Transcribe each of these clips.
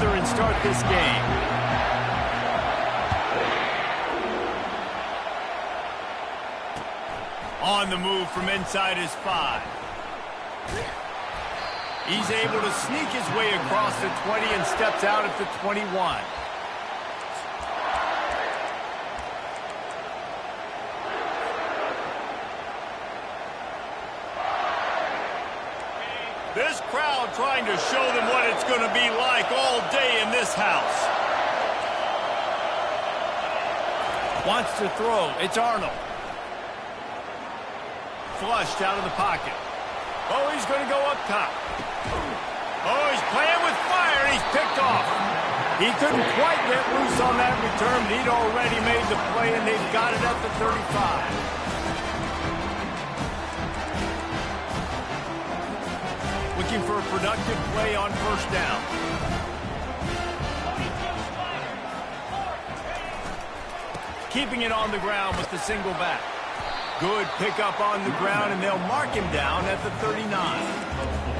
together and start this game. On the move from inside his 5. He's able to sneak his way across the 20 and steps out at the 21. This crowd trying to show them what it's going to be like all day in this house. Wants to throw. It's Arnold. Flushed out of the pocket. Oh, he's going to go up top. Oh, he's playing with fire, and he's picked off. He couldn't quite get loose on that return, but he'd already made the play, and they've got it at the 35. Looking for a productive play on first down. Keeping it on the ground with the single back. Good pickup on the ground, and they'll mark him down at the 39.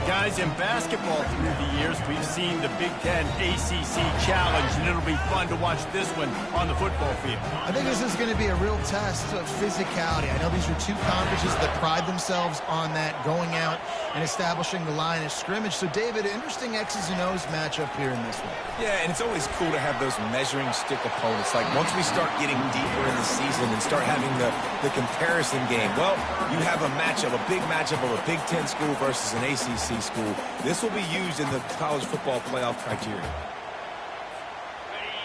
Guys, in basketball through the years, we've seen the Big Ten ACC Challenge, and it'll be fun to watch this one on the football field. I think this is going to be a real test of physicality. I know these are two conferences that pride themselves on that, going out and establishing the line of scrimmage. So, David, interesting X's and O's matchup here in this one. Yeah, and it's always cool to have those measuring stick opponents. Like, once we start getting deeper in the season and start having the comparison game, well, you have a matchup, a big matchup of a Big Ten school versus an ACC school. This will be used in the college football playoff criteria.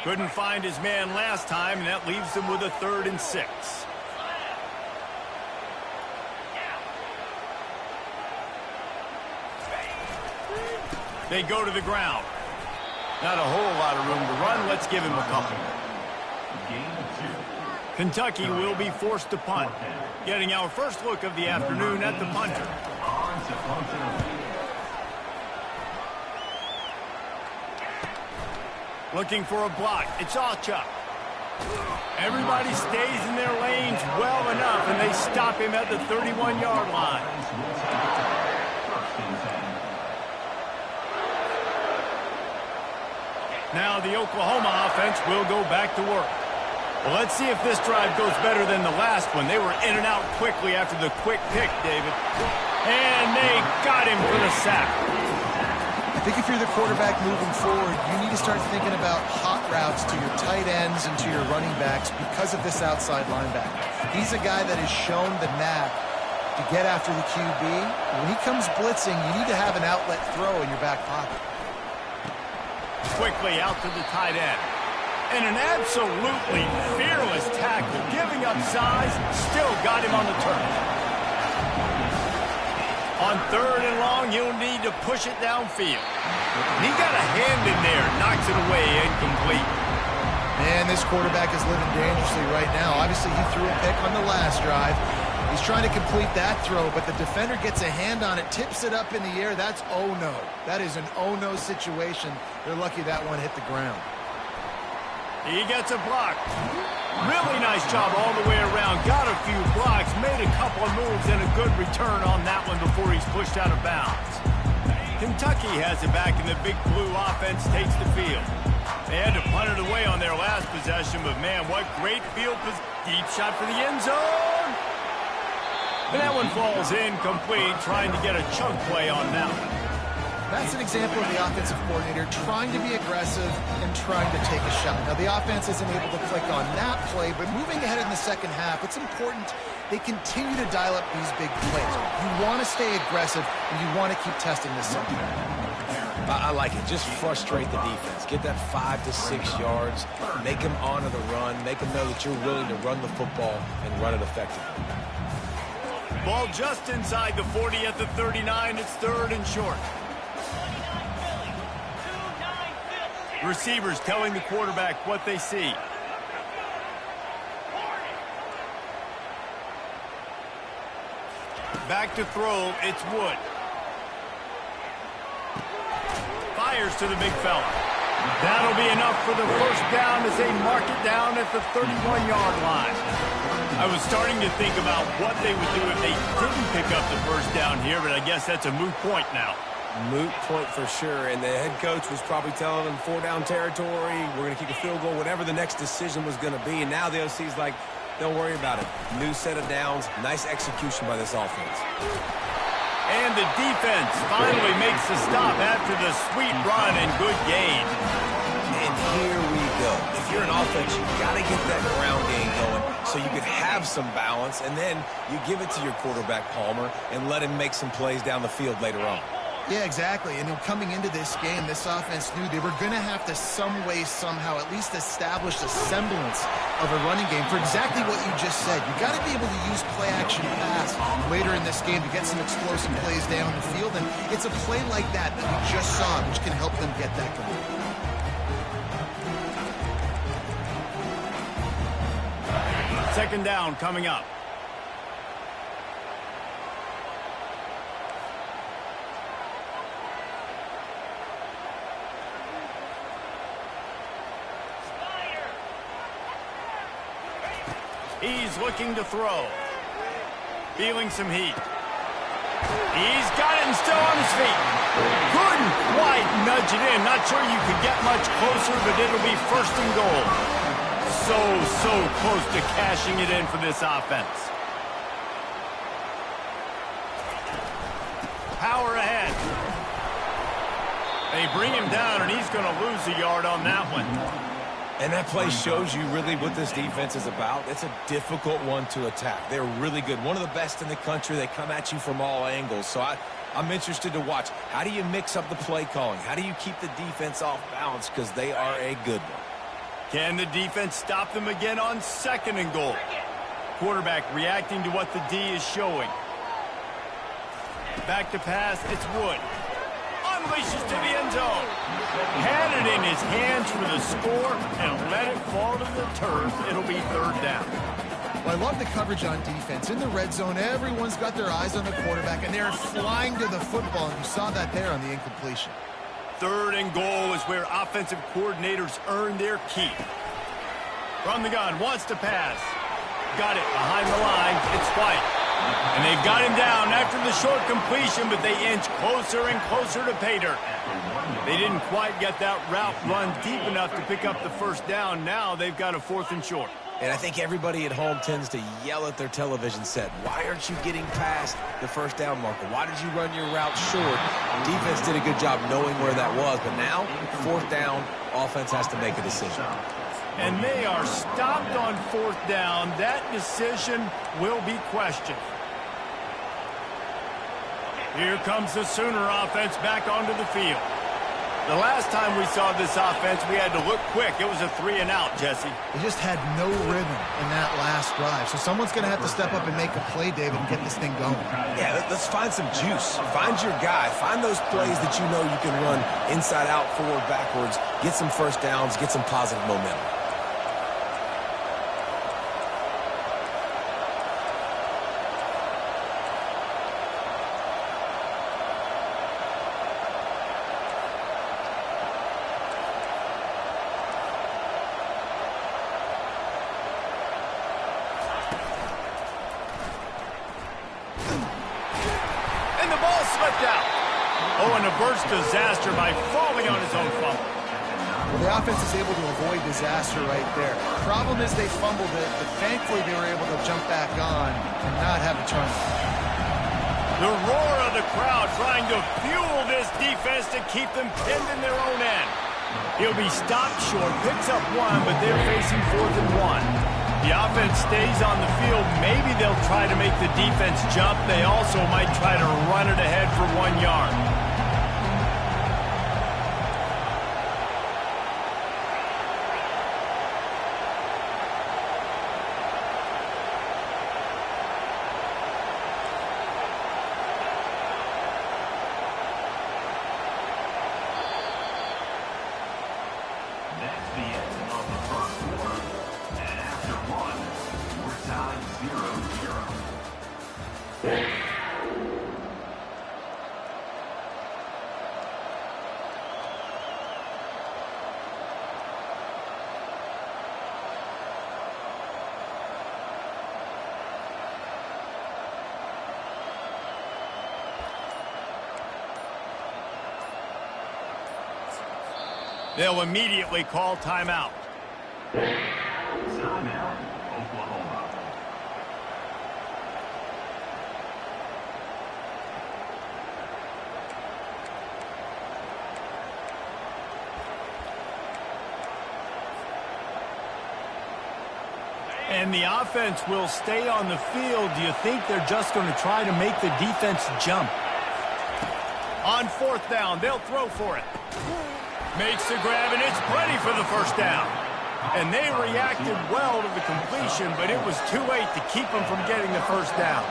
Couldn't find his man last time, and that leaves him with a 3rd and 6. They go to the ground. Not a whole lot of room to run. Let's give him a couple. Kentucky will be forced to punt. Getting our first look of the afternoon at the punter. Looking for a block. It's Alchuk. Everybody stays in their lanes well enough, and they stop him at the 31-yard line. Now the Oklahoma offense will go back to work. Well, let's see if this drive goes better than the last one. They were in and out quickly after the quick pick, David. And they got him for the sack. I think if you're the quarterback moving forward, you need to start thinking about hot routes to your tight ends and to your running backs because of this outside linebacker. He's a guy that has shown the knack to get after the QB. When he comes blitzing, you need to have an outlet throw in your back pocket. Quickly out to the tight end. And an absolutely fearless tackle, giving up size, still got him on the turn. On 3rd and long, he'll need to push it downfield. And he got a hand in there, knocks it away, incomplete. Man, this quarterback is living dangerously right now. Obviously, he threw a pick on the last drive. He's trying to complete that throw, but the defender gets a hand on it, tips it up in the air. That's oh-no. That is an oh-no situation. They're lucky that one hit the ground. He gets a block. Really nice job all the way around. Got a few blocks, made a couple of moves, and a good return on that one before he's pushed out of bounds. Kentucky has it back, and the Big Blue offense takes the field. They had to punt it away on their last possession, but man, what great field position. Deep shot for the end zone. And that one falls incomplete, trying to get a chunk play on that one. That's an example of the offensive coordinator trying to be aggressive and trying to take a shot. Now, the offense isn't able to click on that play, but moving ahead in the second half, it's important they continue to dial up these big plays. You want to stay aggressive, and you want to keep testing this secondary. I like it. Just frustrate the defense. Get that 5 to 6 yards. Make them honor the run. Make them know that you're willing to run the football and run it effectively. Ball just inside the 40 at the 39. It's 3rd and short. Receivers telling the quarterback what they see. Back to throw, it's Wood. Fires to the big fella. That'll be enough for the first down as they mark it down at the 31-yard line. I was starting to think about what they would do if they didn't pick up the first down here, but I guess that's a moot point now. Moot point for sure, and the head coach was probably telling them 4-down territory, we're going to kick a field goal, whatever the next decision was going to be, and now the OC's like, don't worry about it. New set of downs, nice execution by this offense. And the defense finally makes the stop after the sweet run and good gain. And here we go. If you're an offense, you got to get that ground game going so you can have some balance, and then you give it to your quarterback, Palmer, and let him make some plays down the field later on. Yeah, exactly. And coming into this game, this offense knew they were going to have to some way, somehow, at least establish a semblance of a running game for exactly what you just said. You got to be able to use play-action pass later in this game to get some explosive plays down the field. And it's a play like that that we just saw, which can help them get that going. Second down coming up. He's looking to throw. Feeling some heat. He's got it and still on his feet. Couldn't quite nudge it in. Not sure you could get much closer, but it'll be first and goal. So close to cashing it in for this offense. Power ahead. They bring him down, and he's going to lose a yard on that one. And that play shows you really what this defense is about. It's a difficult one to attack. They're really good. One of the best in the country. They come at you from all angles. So I'm interested to watch. How do you mix up the play calling? How do you keep the defense off balance? Because they are a good one. Can the defense stop them again on second and goal? Quarterback reacting to what the D is showing. Back to pass, it's Wood. Unleashes to the end zone. Had it in his hands for the score and let it fall to the turf. It'll be third down. Well, I love the coverage on defense. In the red zone, everyone's got their eyes on the quarterback, and they're flying to the football, and you saw that there on the incompletion. Third and goal is where offensive coordinators earn their keep. From the gun, wants to pass. Got it behind the lines. It's White. And they've got him down after the short completion, but they inch closer and closer to pay dirt. They didn't quite get that route run deep enough to pick up the first down. Now they've got a 4th and short. And I think everybody at home tends to yell at their television set. Why aren't you getting past the first down marker? Why did you run your route short? Defense did a good job knowing where that was. But now, 4th down, offense has to make a decision. And they are stopped on 4th down. That decision will be questioned. Here comes the Sooner offense back onto the field. The last time we saw this offense, we had to look quick. It was a 3-and-out, Jesse. They just had no rhythm in that last drive. So someone's going to have to step up and make a play, David, and get this thing going. Yeah, let's find some juice. Find your guy. Find those plays that you know you can run inside out, forward, backwards. Get some first downs. Get some positive momentum. Burst disaster by falling on his own fumble. Well, the offense is able to avoid disaster right there. Problem is they fumbled it, but thankfully they were able to jump back on and not have a turnover. The roar of the crowd trying to fuel this defense to keep them pinned in their own end. He'll be stopped short, picks up one, but they're facing 4th and 1. The offense stays on the field. Maybe they'll try to make the defense jump. They also might try to run it ahead for 1 yard. They'll immediately call timeout. Timeout, Oklahoma. And the offense will stay on the field. Do you think they're just going to try to make the defense jump? On fourth down, they'll throw for it. Makes the grab, and it's plenty for the first down. And they reacted well to the completion, but it was too late to keep them from getting the first down.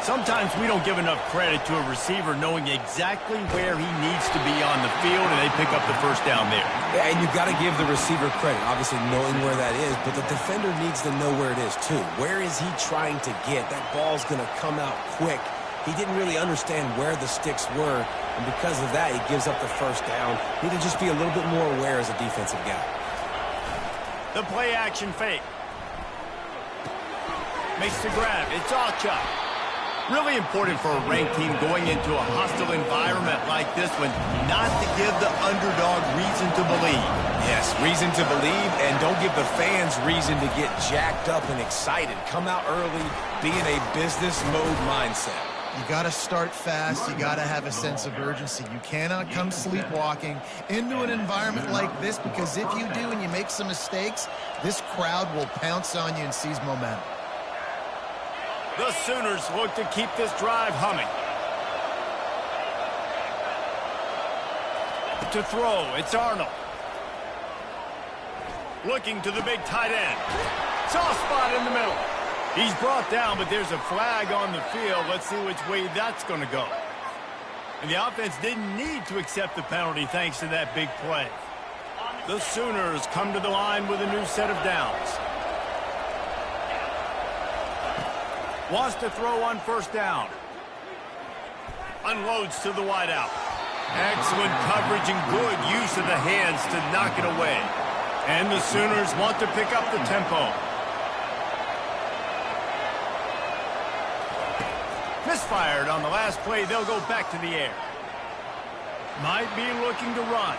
Sometimes we don't give enough credit to a receiver knowing exactly where he needs to be on the field, and they pick up the first down there. Yeah, and you've got to give the receiver credit, obviously knowing where that is, but the defender needs to know where it is too. Where is he trying to get? That ball's going to come out quick. He didn't really understand where the sticks were, and because of that, he gives up the first down. Need to just be a little bit more aware as a defensive guy. The play-action fake. Makes the grab. It's Achuk. Really important for a ranked team going into a hostile environment like this one, not to give the underdog reason to believe. Yes, reason to believe, and don't give the fans reason to get jacked up and excited. Come out early, be in a business mode mindset. You got to start fast. You got to have a sense of urgency. You cannot come sleepwalking into an environment like this, because if you do and you make some mistakes, this crowd will pounce on you and seize momentum. The Sooners look to keep this drive humming. To throw, it's Arnold. Looking to the big tight end. Soft spot in the middle. He's brought down, but there's a flag on the field. Let's see which way that's going to go. And the offense didn't need to accept the penalty thanks to that big play. The Sooners come to the line with a new set of downs. Wants to throw on first down. Unloads to the wideout. Excellent coverage and good use of the hands to knock it away. And the Sooners want to pick up the tempo. Misfired on the last play. They'll go back to the air. Might be looking to run.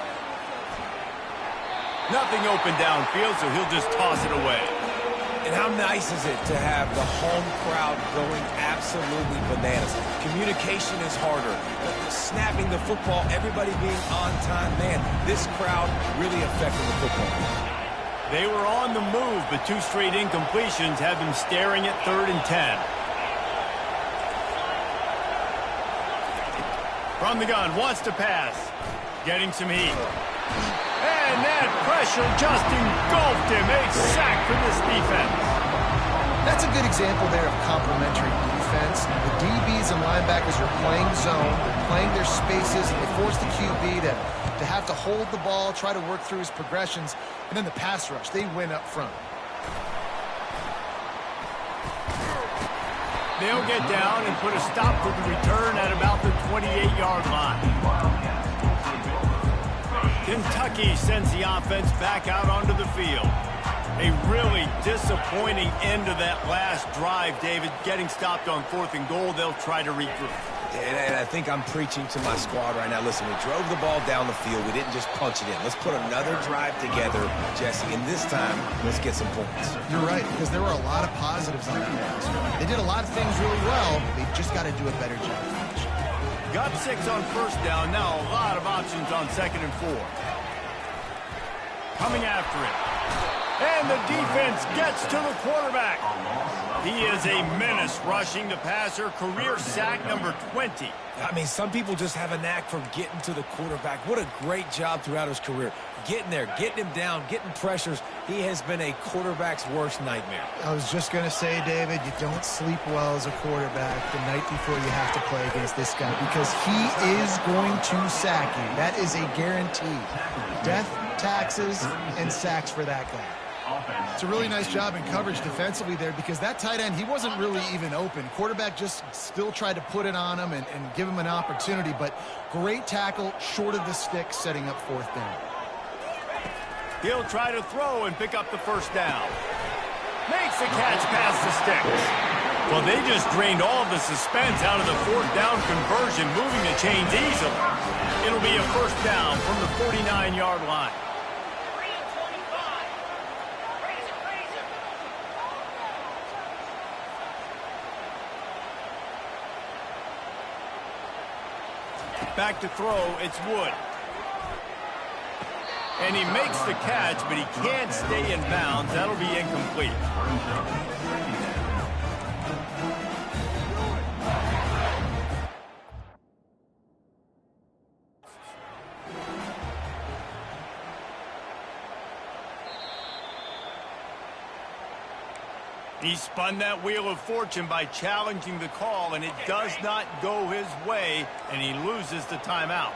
Nothing open downfield, so he'll just toss it away. And how nice is it to have the home crowd going absolutely bananas? Communication is harder. Snapping the football, everybody being on time. Man, this crowd really affecting the football. They were on the move, but two straight incompletions have them staring at 3rd and 10. From the gun, wants to pass. Getting some heat. And that pressure just engulfed him. A sack for this defense. That's a good example there of complementary defense. The DBs and linebackers are playing zone, they're playing their spaces, and they force the QB to have to hold the ball, try to work through his progressions, and then the pass rush, they win up front. They'll get down and put a stop to the return at about the 28-yard line. Kentucky sends the offense back out onto the field. A really disappointing end to that last drive, David. Getting stopped on 4th and goal, they'll try to regroup. And I think I'm preaching to my squad right now. Listen, we drove the ball down the field. We didn't just punch it in. Let's put another drive together, Jesse, and this time, let's get some points. You're right, because there were a lot of positives on that pass. They did a lot of things really well. They just got to do a better job. Got 6 on first down. Now a lot of options on 2nd and 4. Coming after it. And the defense gets to the quarterback. He is a menace rushing the passer. Career sack number 20. I mean, some people just have a knack for getting to the quarterback. What a great job throughout his career. Getting there, getting him down, getting pressures. He has been a quarterback's worst nightmare. I was just going to say, David, you don't sleep well as a quarterback the night before you have to play against this guy, because he is going to sack you. That is a guarantee. Death, taxes, and sacks for that guy. It's a really nice job in coverage defensively there, because that tight end, he wasn't really even open. Quarterback just still tried to put it on him and give him an opportunity, but great tackle short of the stick, setting up 4th down. He'll try to throw and pick up the first down. Makes the catch past the sticks. Well, they just drained all the suspense out of the 4th down conversion, moving the chains easily. It'll be a first down from the 49-yard line. Back to throw, it's Wood. And he makes the catch, but he can't stay in bounds. That'll be incomplete. He spun that wheel of fortune by challenging the call, and it does not go his way, and he loses the timeout.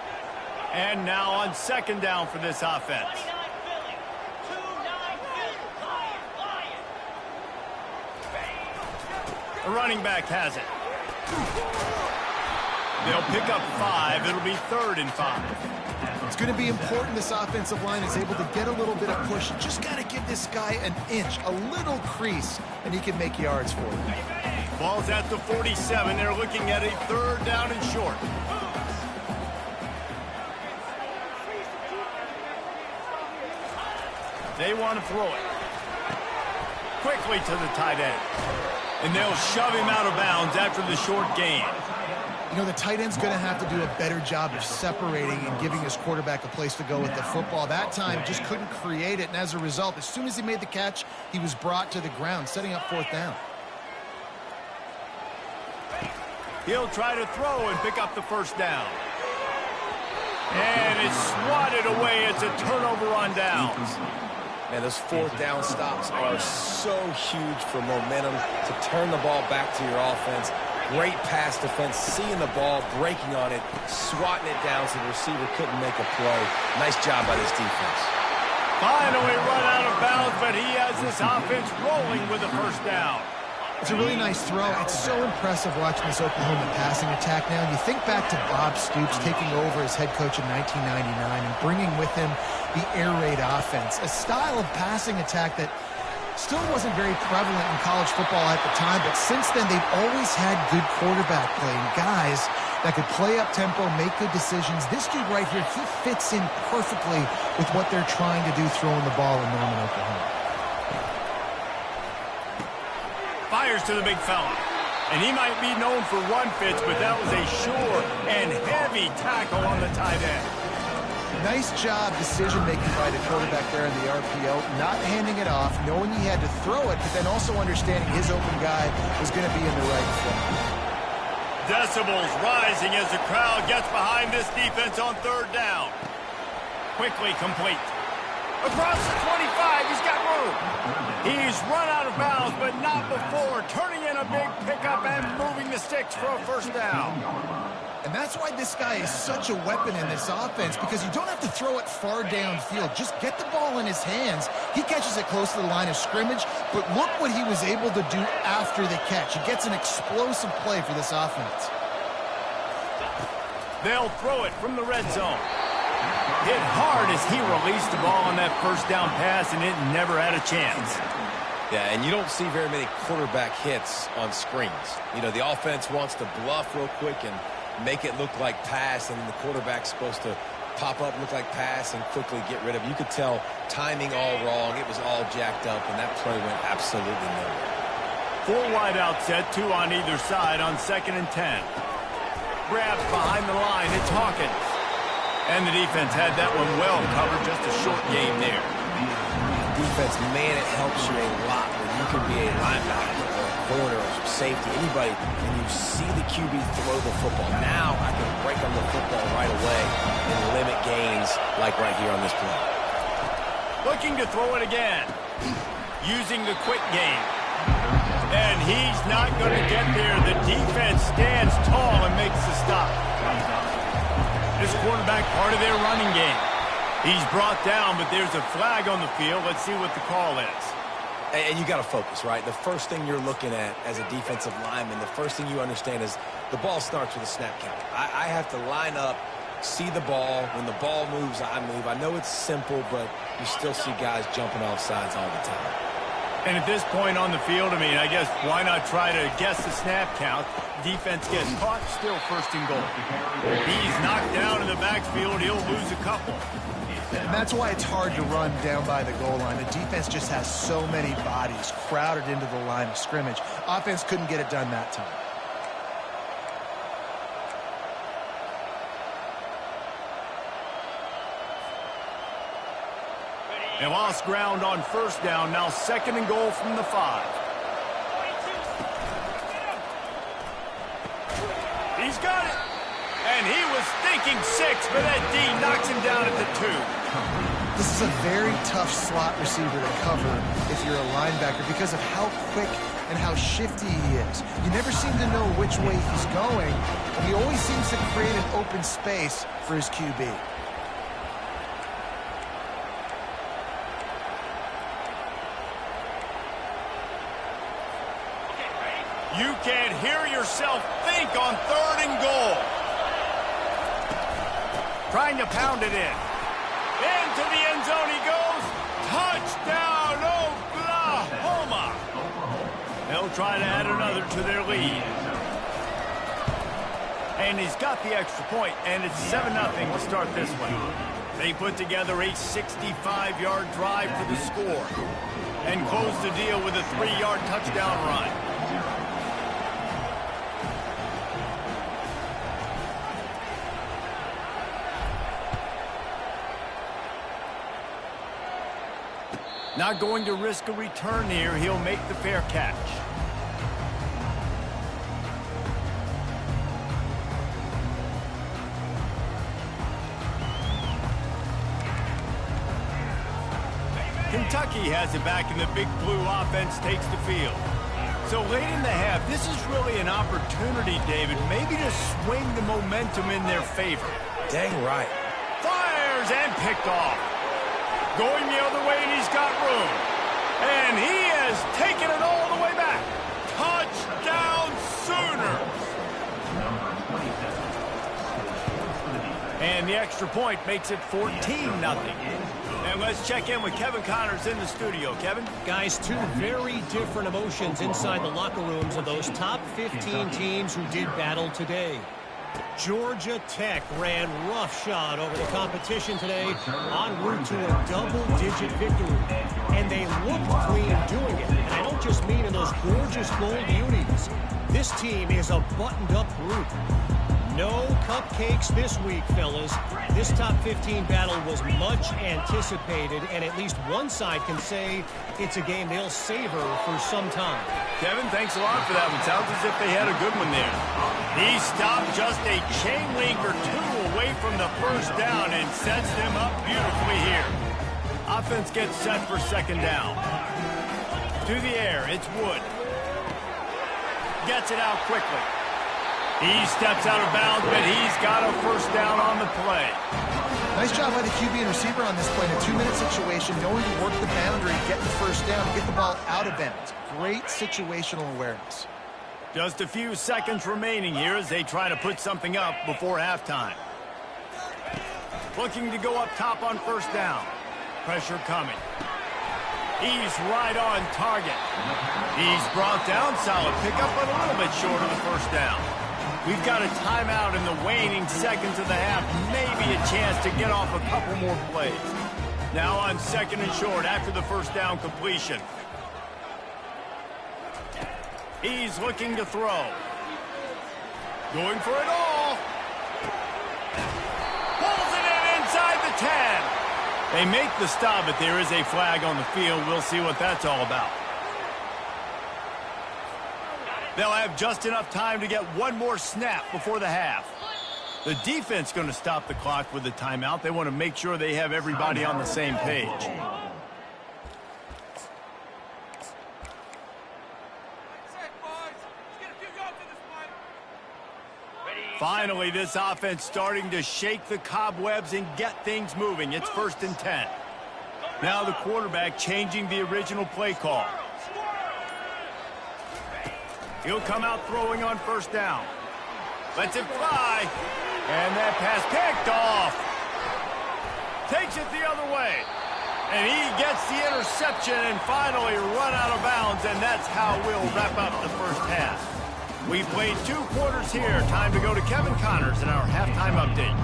And now on second down for this offense. The running back has it. They'll pick up 5. It'll be 3rd and 5. It's going to be important this offensive line is able to get a little bit of push. You just got to give this guy an inch, a little crease, and he can make yards for you. Ball's at the 47. They're looking at a 3rd down and short. They want to throw it. Quickly to the tight end. And they'll shove him out of bounds after the short gain. You know, the tight end's going to have to do a better job of separating and giving his quarterback a place to go with the football. That time just couldn't create it, and as a result, as soon as he made the catch, he was brought to the ground, setting up 4th down. He'll try to throw and pick up the first down. And it's swatted away. It's a turnover on downs. Man, those 4th down stops are so huge for momentum to turn the ball back to your offense. Great pass defense, seeing the ball, breaking on it, swatting it down so the receiver couldn't make a play. Nice job by this defense. Finally run out of bounds, but he has this offense rolling with a first down. It's a really nice throw. It's so impressive watching this Oklahoma passing attack now. You think back to Bob Stoops taking over as head coach in 1999 and bringing with him the air raid offense, a style of passing attack that still wasn't very prevalent in college football at the time, but since then they've always had good quarterback play and guys that could play up tempo, make good decisions. This dude right here, he fits in perfectly with what they're trying to do throwing the ball in Norman, Oklahoma. Fires to the big fella. And he might be known for run fits, but that was a sure and heavy tackle on the tight end. Nice job decision-making by the quarterback there in the RPO, not handing it off, knowing he had to throw it, but then also understanding his open guy was going to be in the right spot. Decibels rising as the crowd gets behind this defense on 3rd down. Quickly complete. Across the 25, he's got room. He's run out of bounds, but not before, turning in a big pickup and moving the sticks for a first down. And that's why this guy is such a weapon in this offense, because you don't have to throw it far downfield. Just get the ball in his hands. He catches it close to the line of scrimmage, but look what he was able to do after the catch. He gets an explosive play for this offense. They'll throw it from the red zone. Hit hard as he released the ball on that first down pass, and it never had a chance. Yeah, and you don't see very many quarterback hits on screens. You know, the offense wants to bluff real quick and make it look like pass, and the quarterback's supposed to pop up, look like pass, and quickly get rid of it. You could tell timing all wrong. It was all jacked up, and that play went absolutely nowhere. 4 wide out set, 2 on either side on 2nd and 10. Grabs behind the line. It's Hawkins. And the defense had that one well covered, just a short game there. Defense, man, it helps you a lot when you can be a linebacker or a corner or safety, anybody, and you see the QB throw the football. Now I can break on the football right away and limit gains like right here on this play. Looking to throw it again. Using the quick game. And he's not going to get there. The defense stands tall and makes the stop. This quarterback part of their running game. He's brought down, but there's a flag on the field. Let's see what the call is. And you got to focus, right? The first thing you're looking at as a defensive lineman, the first thing you understand is the ball starts with a snap count. I have to line up, see the ball. When the ball moves, I move. I know it's simple, but you still see guys jumping off sides all the time. And at this point on the field, I mean, I guess why not try to guess the snap count? Defense gets caught, still first and goal. He's knocked down in the backfield. He'll lose a couple. And that's why it's hard to run down by the goal line. The defense just has so many bodies crowded into the line of scrimmage. Offense couldn't get it done that time. They lost ground on first down. Now second and goal from the 5. He's got it. And he was thinking 6, but that D knocks him down at the 2. This is a very tough slot receiver to cover if you're a linebacker because of how quick and how shifty he is. You never seem to know which way he's going, and he always seems to create an open space for his QB. You can't hear yourself think on third and goal. Trying to pound it in. Into the end zone he goes. Touchdown, Oklahoma. They'll try to add another to their lead. And he's got the extra point, and it's 7-0 to start this one. They put together a 65-yard drive for the score and close the deal with a 3-yard touchdown run. Not going to risk a return here. He'll make the fair catch. Kentucky has it back, and the Big Blue offense takes the field. So late in the half, this is really an opportunity, David, maybe to swing the momentum in their favor. Dang right. Fires and picked off. Going the other way, and he's got room. And he has taken it all the way back. Touchdown, Sooners. And the extra point makes it 14-0. And let's check in with Kevin Connors in the studio. Kevin? Guys, two very different emotions inside the locker rooms of those top 15 teams who did battle today. Georgia Tech ran roughshod over the competition today en route to a double-digit victory. And they looked clean doing it. And I don't just mean in those gorgeous gold unis. This team is a buttoned-up group. No cupcakes this week, fellas. This top 15 battle was much anticipated, and at least one side can say it's a game they'll savor for some time. Kevin, thanks a lot for that one. Sounds as if they had a good one there. He stopped just a chain link or two away from the first down and sets them up beautifully here. Offense gets set for second down. To the air, it's Wood. Gets it out quickly. He steps out of bounds, but he's got a first down on the play. Nice job by the QB and receiver on this play in a 2-minute situation, knowing to work the boundary, get the first down, get the ball out of bounds. Great situational awareness. Just a few seconds remaining here as they try to put something up before halftime. Looking to go up top on first down. Pressure coming. He's right on target. He's brought down, solid pickup, but a little bit short of the first down. We've got a timeout in the waning seconds of the half. Maybe a chance to get off a couple more plays. Now on second and short after the first down completion. He's looking to throw. Going for it all. Pulls it in inside the 10. They make the stop, but there is a flag on the field. We'll see what that's all about. They'll have just enough time to get one more snap before the half. The defense going to stop the clock with the timeout. They want to make sure they have everybody on the same page. Finally, this offense starting to shake the cobwebs and get things moving. It's 1st and 10. Now the quarterback changing the original play call. He'll come out throwing on first down. Lets it fly. And that pass picked off. Takes it the other way. And he gets the interception and finally run out of bounds, and that's how we'll wrap up the first half. We've played 2 quarters here. Time to go to Kevin Connors in our halftime update.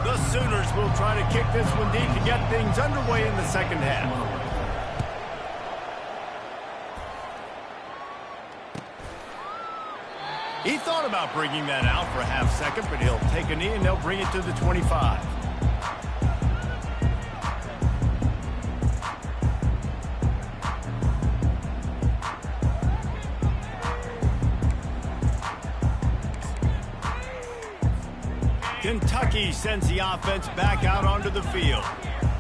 The Sooners will try to kick this one deep to get things underway in the second half. He thought about bringing that out for a half second, but he'll take a knee and they'll bring it to the 25. Kentucky sends the offense back out onto the field.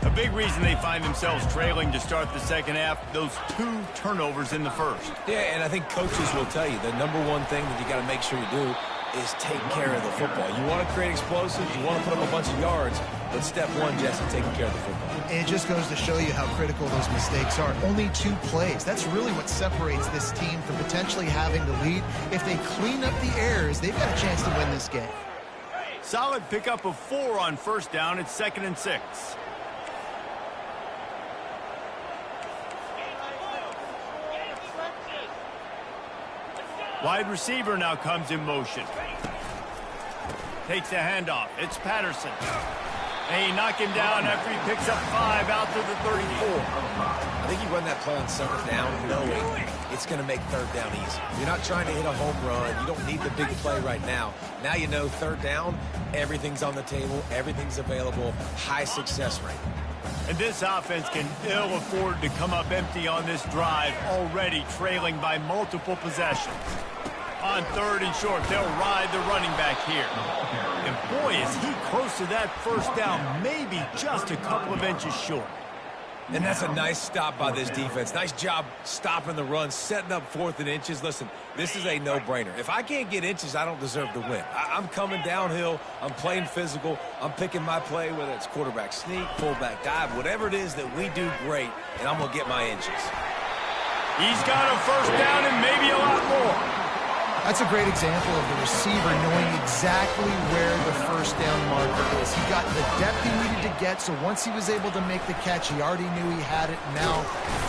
A big reason they find themselves trailing to start the second half, those 2 turnovers in the first. Yeah, and I think coaches will tell you the number one thing that you got to make sure you do is take care of the football. You want to create explosives, you want to put up a bunch of yards, but step one, Jesse, taking care of the football. And it just goes to show you how critical those mistakes are. Only 2 plays. That's really what separates this team from potentially having the lead. If they clean up the errors, they've got a chance to win this game. Solid pickup of 4 on first down. It's 2nd and 6. Wide receiver now comes in motion. Takes the handoff. It's Patterson. They knock him down after he picks up 5 out to the 34. I think you run that play on 2nd down knowing it's going to make 3rd down easy. You're not trying to hit a home run. You don't need the big play right now. Now you know 3rd down, everything's on the table, everything's available, high success rate. And this offense can ill afford to come up empty on this drive, already trailing by multiple possessions. On 3rd and short, they'll ride the running back here. And boy, is he close to that first down, maybe just a couple of inches short. And that's a nice stop by this defense. Nice job stopping the run, setting up 4th and inches. Listen, this is a no-brainer. If I can't get inches, I don't deserve to win. I'm coming downhill. I'm playing physical. I'm picking my play, whether it's quarterback sneak, fullback dive, whatever it is that we do great, and I'm going to get my inches. He's got a first down and maybe a lot more. That's a great example of the receiver knowing exactly where the first down marker is. He got the depth he needed to get, so once he was able to make the catch, he already knew he had it. Now,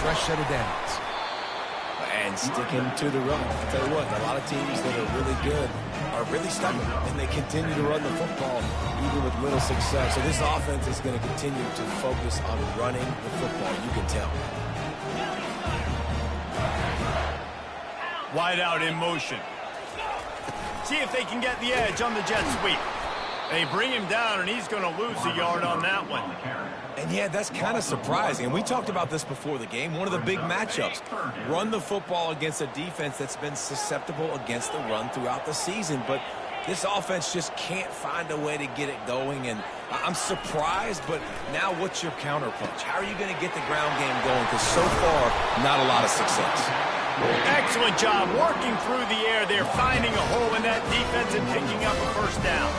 fresh set of downs. And sticking to the run. I'll tell you what, a lot of teams that are really good are really stubborn, and they continue to run the football even with little success. So this offense is going to continue to focus on running the football. You can tell. Wide out in motion. See if they can get the edge on the jet sweep. They bring him down, and he's going to lose a yard on that one. And yeah, that's kind of surprising. And we talked about this before the game. One of the big matchups. Run the football against a defense that's been susceptible against the run throughout the season. But this offense just can't find a way to get it going. And I'm surprised, but now what's your counterpunch? How are you going to get the ground game going? Because so far, not a lot of success. Excellent job working through the air. They're finding a hole in that defense and picking up a first down.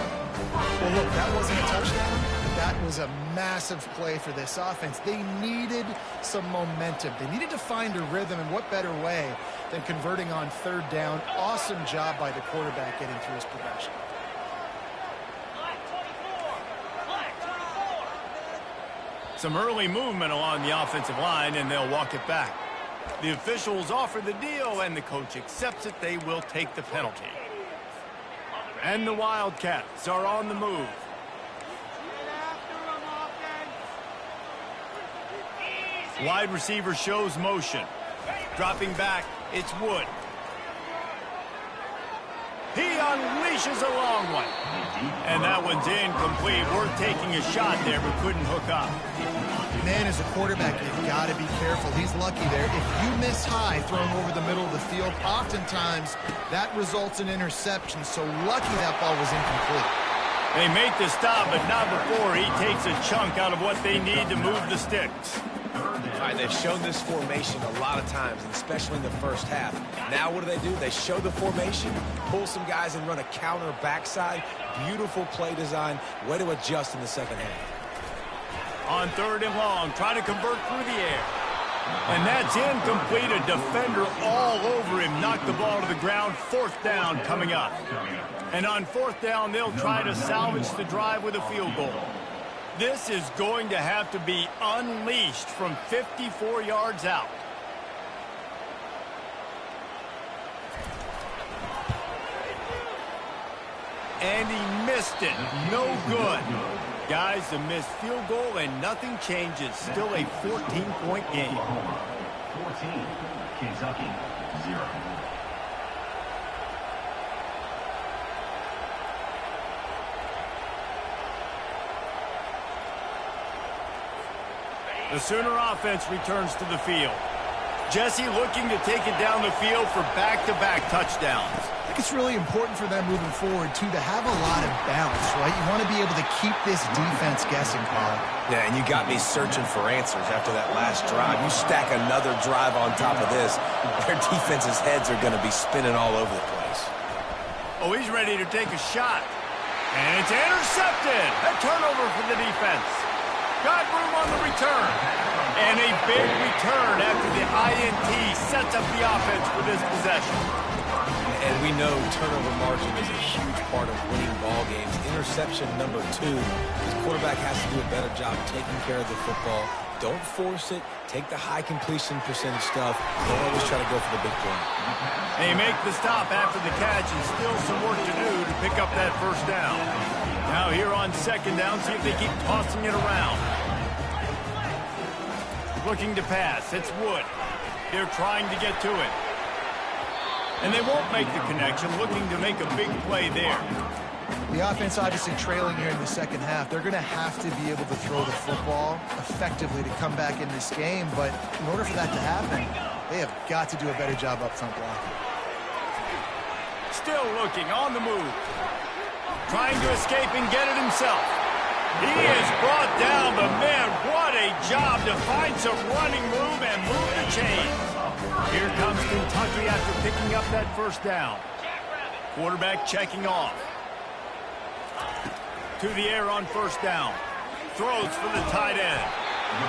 Well, look, that wasn't a touchdown. That was a massive play for this offense. They needed some momentum. They needed to find a rhythm, and what better way than converting on 3rd down. Awesome job by the quarterback getting through his progression. Some early movement along the offensive line, and they'll walk it back. The officials offer the deal, and the coach accepts it. They will take the penalty. And the Wildcats are on the move. Wide receiver shows motion. Dropping back, it's Wood. He unleashes a long one. And that one's incomplete. Worth taking a shot there, but couldn't hook up. Man, as a quarterback, you've got to be careful. He's lucky there. If you miss high throwing over the middle of the field, oftentimes that results in interception. So lucky that ball was incomplete. They make the stop, but not before he takes a chunk out of what they need to move the sticks. All right, they've shown this formation a lot of times, and especially in the first half. Now what do? They show the formation, pull some guys and run a counter backside. Beautiful play design. Way to adjust in the second half. On 3rd and long, try to convert through the air. And that's incomplete. A defender all over him. Knocked the ball to the ground. 4th down coming up. And on 4th down, they'll try to salvage the drive with a field goal. This is going to have to be unleashed from 54 yards out. And he missed it. No good. Guys, a missed field goal and nothing changes. Still a 14-point game. 14, Kentucky, 0. The Sooner offense returns to the field. Jesse looking to take it down the field for back-to-back touchdowns. I think it's really important for them moving forward, too, to have a lot of bounce, right? You want to be able to keep this defense guessing, Paul. Yeah, and you got me searching for answers after that last drive. You stack another drive on top of this, their defense's heads are going to be spinning all over the place. Oh, he's ready to take a shot. And it's intercepted. A turnover for the defense. Got room on the return. And a big return after the INT sets up the offense for this possession. And we know turnover margin is a huge part of winning ball games. Interception number 2. His quarterback has to do a better job taking care of the football. Don't force it. Take the high completion percentage stuff. Don't always try to go for the big play. They make the stop after the catch and still some work to do to pick up that first down. Now here on second down, see if they keep tossing it around. Looking to pass. It's Wood. They're trying to get to it. And they won't make the connection, looking to make a big play there. The offense obviously trailing here in the second half. They're going to have to be able to throw the football effectively to come back in this game. But in order for that to happen, they have got to do a better job up front blocking. Still looking on the move. Trying to escape and get it himself. He is brought down, but man, what a job to find some running room and move the chains. Here comes Kentucky after picking up that first down. Quarterback checking off. To the air on first down. Throws for the tight end.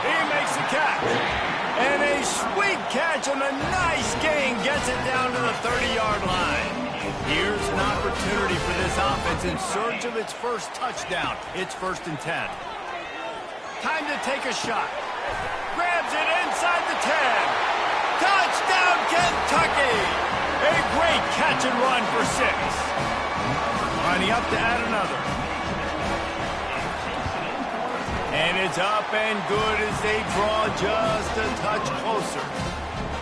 He makes the catch. And a sweet catch on a nice gain gets it down to the 30-yard line. Here's an opportunity for this offense in search of its first touchdown. It's 1st and 10. Time to take a shot. Grabs it inside the 10. Touchdown, Kentucky! A great catch and run for 6. Lining up to add another. And it's up and good as they draw just a touch closer.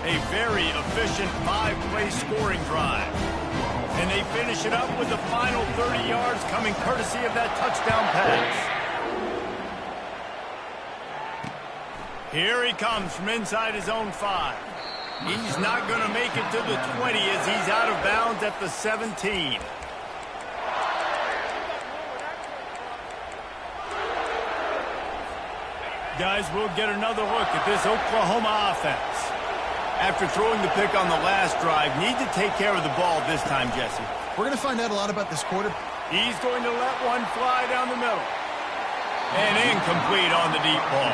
A very efficient 5-play scoring drive. And they finish it up with the final 30 yards coming courtesy of that touchdown pass. Here he comes from inside his own 5. He's not going to make it to the 20 as he's out of bounds at the 17. Guys, we'll get another look at this Oklahoma offense. After throwing the pick on the last drive, need to take care of the ball this time, Jesse. We're going to find out a lot about this quarter. He's going to let one fly down the middle. And incomplete on the deep ball.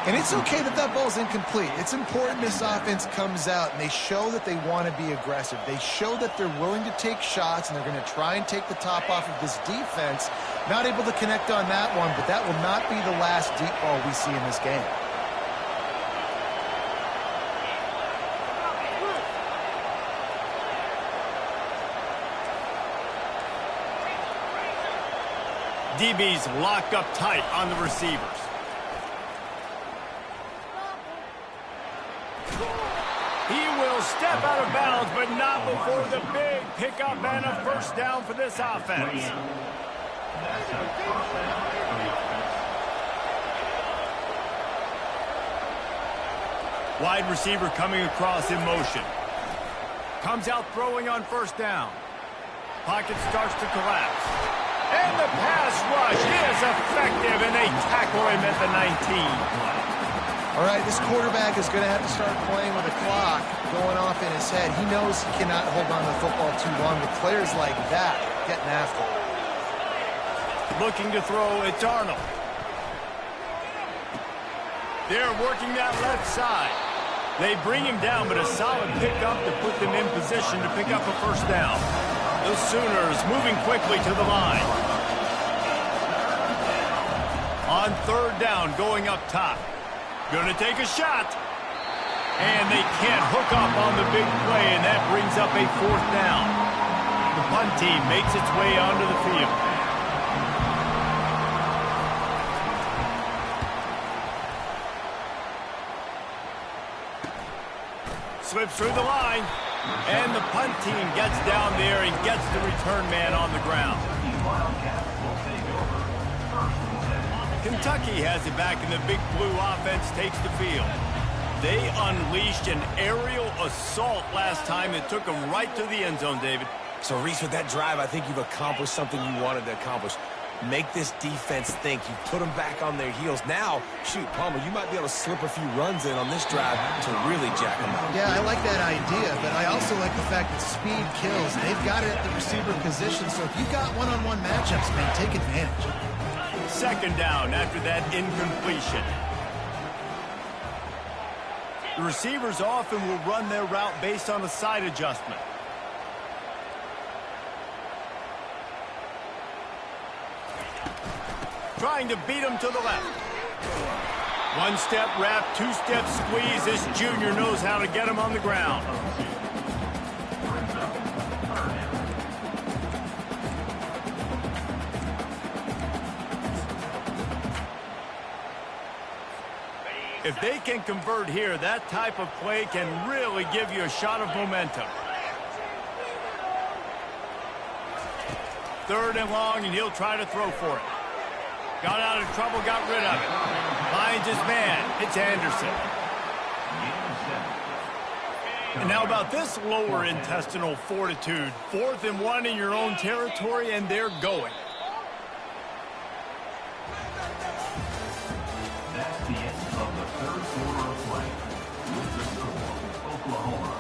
And it's okay that that ball's incomplete. It's important this offense comes out and they show that they want to be aggressive. They show that they're willing to take shots and they're going to try and take the top off of this defense. Not able to connect on that one, but that will not be the last deep ball we see in this game. DB's locked up tight on the receivers. He will step out of bounds, but not before the big pickup and a first down for this offense. Wide receiver coming across in motion. Comes out throwing on first down. Pocket starts to collapse. And the pass rush is effective, and they tackle him at the 19. All right, this quarterback is going to have to start playing with a clock going off in his head. He knows he cannot hold on to the football too long with players like that getting after him. Looking to throw, it's Arnold. They're working that left side. They bring him down, but a solid pickup to put them in position to pick up a first down. The Sooners moving quickly to the line. On on 3rd down going up top. Gonna take a shot. And they can't hook up on the big play, and that brings up a 4th down. The punt team makes its way onto the field. Slips through the line, and the punt team gets down there and gets the return man on the ground. Kentucky has it back, and the Big Blue offense takes the field. They unleashed an aerial assault last time that took them right to the end zone, David. So, Reese, with that drive, I think you've accomplished something you wanted to accomplish. Make this defense think. You put them back on their heels. Now, shoot, Palmer, you might be able to slip a few runs in on this drive to really jack them out. Yeah, I like that idea, but I also like the fact that speed kills. They've got it at the receiver position, so if you got one-on-one matchups, man, take advantage. 2nd down after that incompletion. The receivers often will run their route based on a side adjustment. Trying to beat him to the left. 1-step wrap, 2-step squeeze. This junior knows how to get him on the ground. If they can convert here, that type of play can really give you a shot of momentum. 3rd and long, and he'll try to throw for it. Got out of trouble, got rid of it. Finds his man. It's Anderson. And now about this lower intestinal fortitude. 4th and 1 in your own territory, and they're going. That's the end of the 3rd quarter of play. With the score, Oklahoma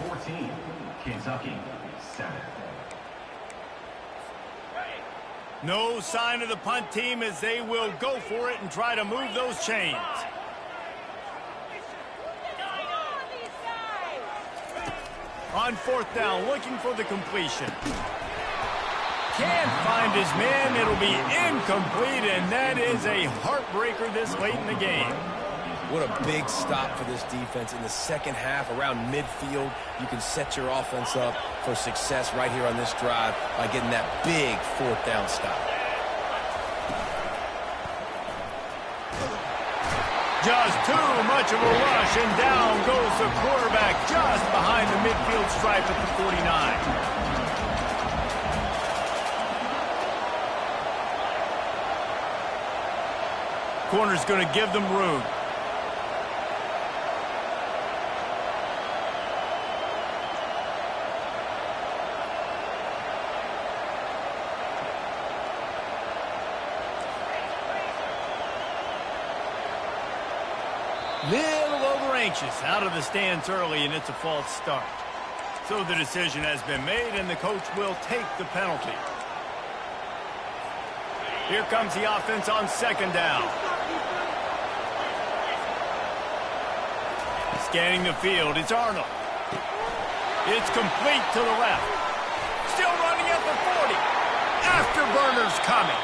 14, Kentucky 7. No sign of the punt team as they will go for it and try to move those chains. On 4th down, looking for the completion. Can't find his man. It'll be incomplete, and that is a heartbreaker this late in the game. What a big stop for this defense. In the 2nd half, around midfield, you can set your offense up for success right here on this drive by getting that big 4th down stop. Just too much of a rush, and down goes the quarterback just behind the midfield stripe at the 49. Corner's going to give them room. Little over anxious, out of the stands early, and it's a false start. So the decision has been made, and the coach will take the penalty. Here comes the offense on 2nd down. Scanning the field, it's Arnold. It's complete to the left. Still running at the 40. Afterburner's coming.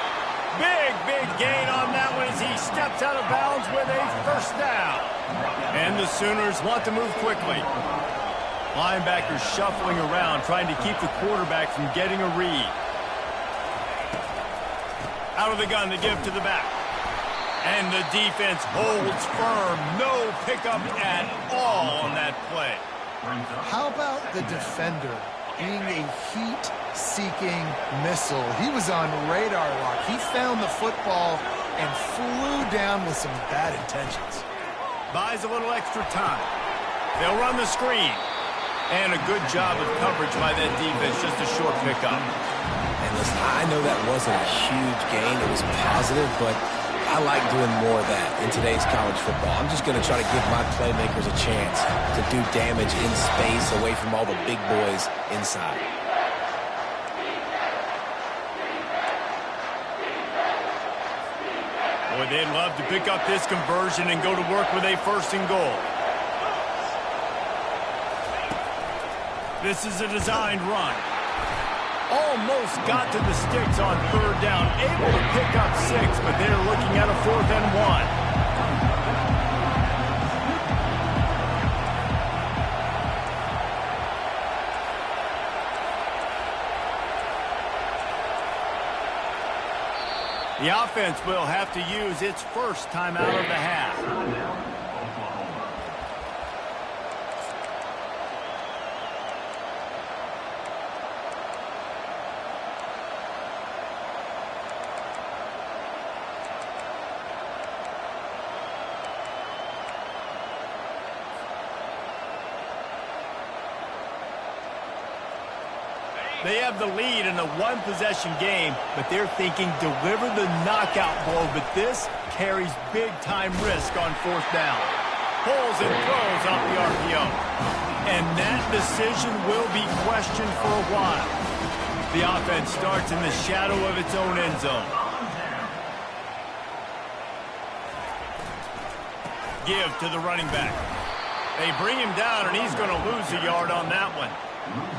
Big gain on that one as he steps out of bounds with a 1st down. And the Sooners want to move quickly. Linebackers shuffling around, trying to keep the quarterback from getting a read. Out of the gun, the give to the back. And the defense holds firm. No pickup at all on that play. How about the defender being a heat-seeking missile? He was on radar lock. He found the football and flew down with some bad intentions. Buys a little extra time. They'll run the screen. And a good job of coverage by that defense. Just a short pickup. And listen, I know that wasn't a huge gain. It was positive, but I like doing more of that in today's college football. I'm just going to try to give my playmakers a chance to do damage in space away from all the big boys inside. Boy, they'd love to pick up this conversion and go to work with a 1st and goal. This is a designed run. Almost got to the sticks on third down. Able to pick up 6, but they're looking at a 4th and 1. The offense will have to use its first time out of the half. They have the lead in a one-possession game, but they're thinking deliver the knockout blow, but this carries big-time risk on 4th down. Pulls and throws off the RPO. And that decision will be questioned for a while. The offense starts in the shadow of its own end zone. Give to the running back. They bring him down, and he's going to lose a yard on that one.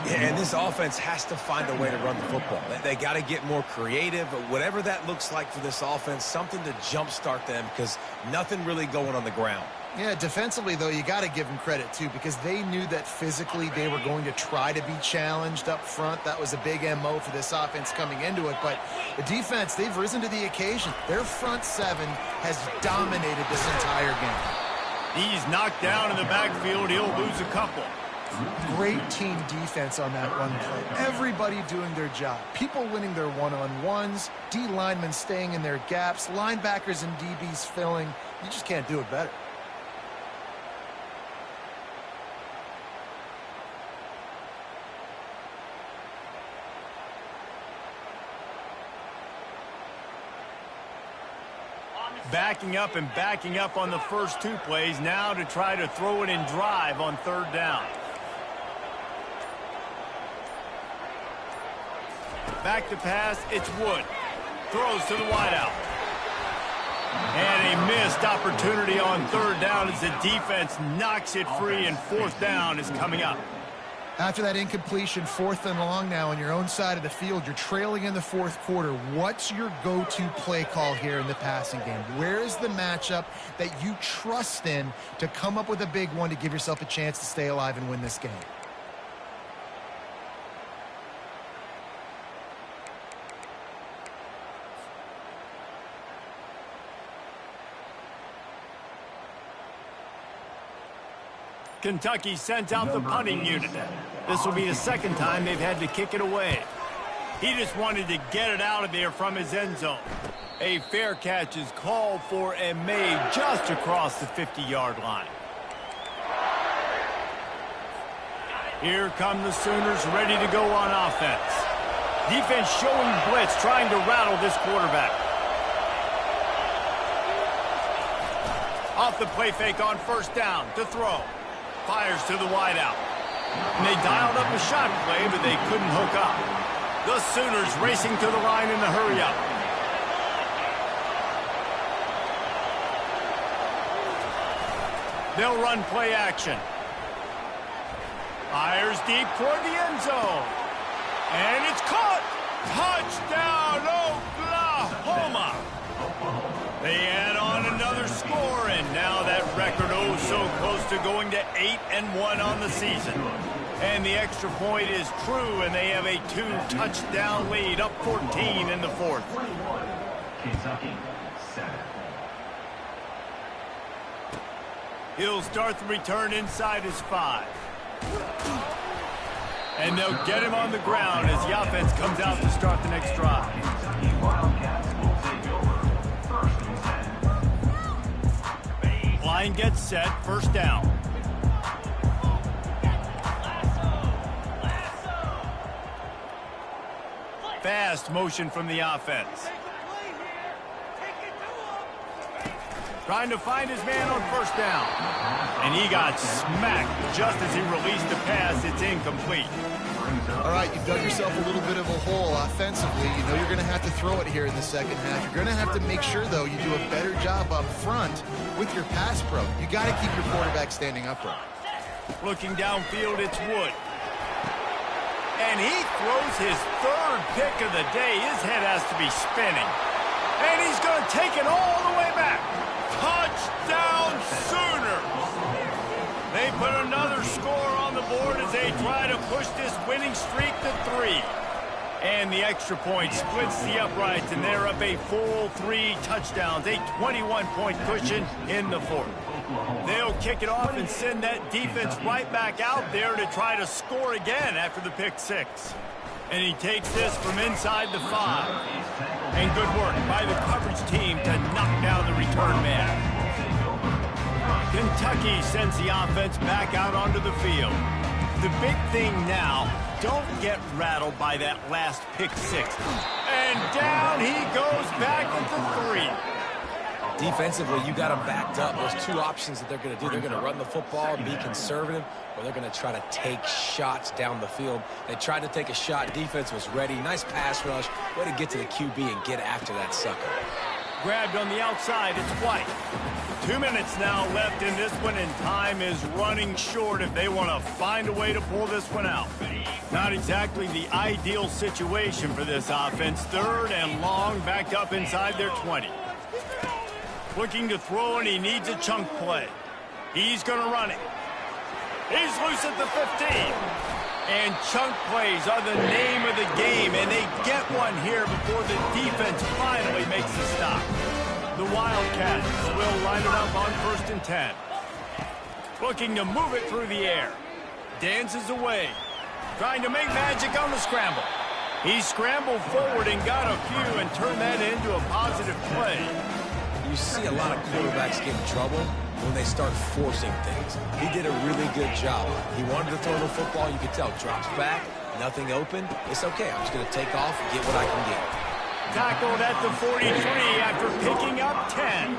Yeah, and this offense has to find a way to run the football. They got to get more creative, whatever that looks like for this offense, something to jumpstart them because nothing really going on the ground. Yeah, defensively, though, you got to give them credit, too, because they knew that physically they were going to try to be challenged up front. That was a big MO for this offense coming into it. But the defense, they've risen to the occasion. Their front 7 has dominated this entire game. He's knocked down in the backfield. He'll lose a couple. Great team defense on that run play. Everybody doing their job. People winning their one-on-ones, D linemen staying in their gaps, linebackers and DBs filling. You just can't do it better. Backing up and backing up on the first 2 plays now to try to throw it in drive on 3rd down. Back to pass, it's Wood. Throws to the wideout. And a missed opportunity on 3rd down as the defense knocks it free, and 4th down is coming up. After that incompletion, 4th and long now on your own side of the field, you're trailing in the 4th quarter. What's your go-to play call here in the passing game? Where is the matchup that you trust in to come up with a big one to give yourself a chance to stay alive and win this game? Kentucky sent out the punting unit. This will be the 2nd time they've had to kick it away. He just wanted to get it out of there from his end zone. A fair catch is called for and made just across the 50-yard line. Here come the Sooners ready to go on offense. Defense showing blitz, trying to rattle this quarterback. Off the play fake on 1st down to throw. Fires to the wideout. And they dialed up a shot play, but they couldn't hook up. The Sooners racing to the line in the hurry-up. They'll run play action. Fires deep toward the end zone. And it's caught. Touchdown, Oklahoma. They add on another score, and now that record so close to going to 8-1 on the season. And the extra point is true, and they have a 2-touchdown lead, up 14 in the 4th. Kentucky, 7. He'll start the return inside his 5. And they'll get him on the ground as the offense comes out to start the next drive. Kentucky Wildcats will take over 1st and 10. Line gets set, 1st down. Fast motion from the offense. Trying to find his man on 1st down. And he got smacked just as he released the pass. It's incomplete. All right, you've dug yourself a little bit of a hole offensively. You know you're going to have to throw it here in the 2nd half. You're going to have to make sure, though, you do a better job up front with your pass pro. You got to keep your quarterback standing upright. Looking downfield, it's Wood. And he throws his third pick of the day. His head has to be spinning. And he's going to take it all the way back. Touchdown Sooners! They put another score on the board as they try to push this winning streak to 3. And the extra point splits the uprights, and they're up a full 3 touchdowns, a 21-point cushion in the fourth. They'll kick it off and send that defense right back out there to try to score again after the pick 6. And he takes this from inside the 5. And good work by the coverage team to knock down the return man. Kentucky sends the offense back out onto the field. The big thing now, don't get rattled by that last pick 6. And down he goes back into 3. Defensively, you got them backed up. There's 2 options that they're going to do. They're going to run the football and be conservative, or they're going to try to take shots down the field. They tried to take a shot. Defense was ready. Nice pass rush. Way to get to the QB and get after that sucker. Grabbed on the outside. It's White. 2 minutes now left in this one, and time is running short if they want to find a way to pull this one out. Not exactly the ideal situation for this offense. 3rd and long, backed up inside their 20. Looking to throw, and he needs a chunk play. He's going to run it. He's loose at the 15. And chunk plays are the name of the game, and they get one here before the defense finally makes the stop. The Wildcats will line it up on 1st and 10. Looking to move it through the air. Dances away. Trying to make magic on the scramble. He scrambled forward and got a few and turned that into a positive play. You see a lot of quarterbacks get in trouble when they start forcing things. He did a really good job. He wanted to throw the football. You could tell. Drops back, nothing open. It's okay. I'm just going to take off and get what I can get. Tackled at the 43 after picking up 10.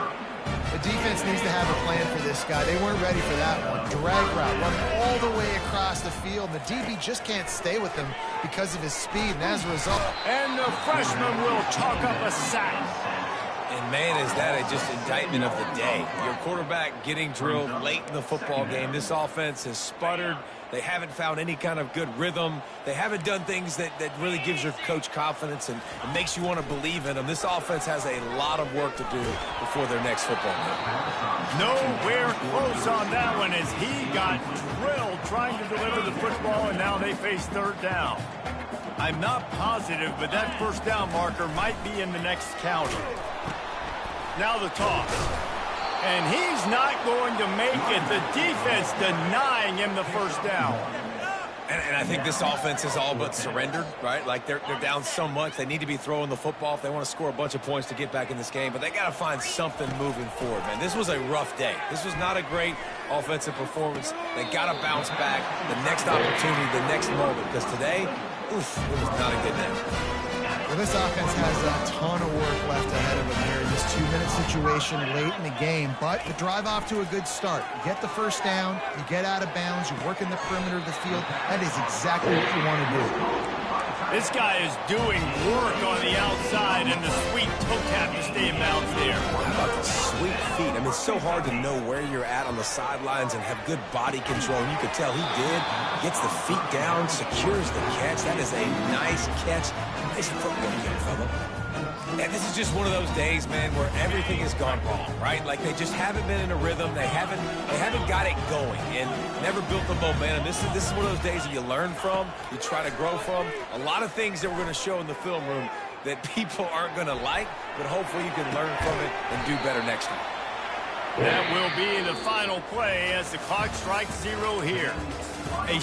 The defense needs to have a plan for this guy. They weren't ready for that one. Drag route, run all the way across the field. The DB just can't stay with him because of his speed, and as a result... And the freshman will chalk up a sack. And, man, is that just indictment of the day. Your quarterback getting drilled late in the football game. This offense has sputtered. They haven't found any kind of good rhythm. They haven't done things that really gives your coach confidence and makes you want to believe in them. This offense has a lot of work to do before their next football game. Nowhere close on that one as he got drilled trying to deliver the football, and now they face 3rd down. I'm not positive, but that 1st down marker might be in the next county. Now the toss. And he's not going to make it. The defense denying him the 1st down. And I think this offense is all but surrendered, right? Like they're down so much. They need to be throwing the football if they want to score a bunch of points to get back in this game. But they got to find something moving forward, man. This was a rough day. This was not a great offensive performance. They got to bounce back the next opportunity, the next moment. Because today, oof, it was not a good day. Well, this offense has a ton of work left ahead of them here in this 2-minute situation late in the game. But the drive off to a good start. You get the 1st down, you get out of bounds, you work in the perimeter of the field. That is exactly what you want to do. This guy is doing work on the outside, and the sweet toe tap to stay in bounds there. How about the sweet feet? I mean, it's so hard to know where you're at on the sidelines and have good body control. And you could tell he did. Gets the feet down, secures the catch. That is a nice catch. Nice footwork here, fella. And this is just one of those days, man, where everything has gone wrong, right? Like they just haven't been in a rhythm. They haven't got it going and never built the momentum. This is one of those days that you learn from, you try to grow from. A lot of things that we're going to show in the film room that people aren't going to like, but hopefully you can learn from it and do better next time. That will be the final play as the clock strikes 0 here. A